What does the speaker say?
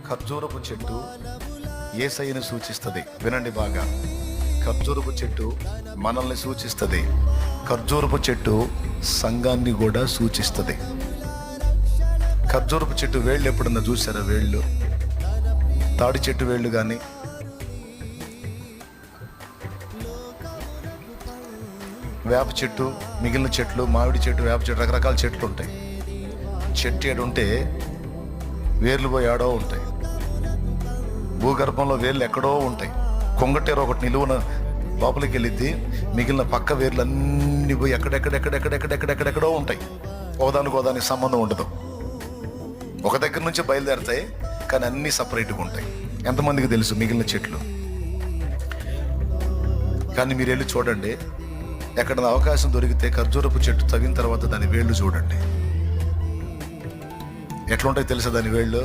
ఖర్జూరపు చెట్టు యేసయ్యను సూచిస్తుంది. వినండి బాగా. ఖర్జూరపు చెట్టు మనల్ని సూచిస్తుంది. ఖర్జూరపు చెట్టు సంఘాన్ని కూడా సూచిస్తుంది. ఖర్జూరపు చెట్టు వేళ్ళు ఎప్పుడన్నా చూసారా? వేళ్ళు, తాడి చెట్టు వేళ్ళు కానీ, వేప చెట్టు, మిగిలిన చెట్లు, మామిడి చెట్టు, వేప చెట్టు, రకరకాల చెట్లు ఉంటాయి. చెట్టు ఏడుంటే వేర్లు పోయి ఆడో ఉంటాయి. భూగర్భంలో వేర్లు ఎక్కడో ఉంటాయి. కొంగటేరు ఒకటి నిలువున లోపలికి వెళ్ళిద్ది, మిగిలిన పక్క వేర్లు అన్ని పోయి ఎక్కడెక్కడెక్కడెక్కడెక్కడెక్కడెక్కడెక్కడో ఉంటాయి. ఒకదానికి సంబంధం ఉండదు. ఒక దగ్గర నుంచి బయలుదేరుతాయి, కానీ అన్నీ సపరేట్గా ఉంటాయి. ఎంతమందికి తెలుసు మిగిలిన చెట్లు? కానీ మీరు వెళ్ళి చూడండి, ఎక్కడ అవకాశం దొరికితే ఖర్జూరపు చెట్టు తగిన తర్వాత దాని వేళ్ళు చూడండి. ఎట్లుంటాయి తెలుసా దాని వేళ్ళు?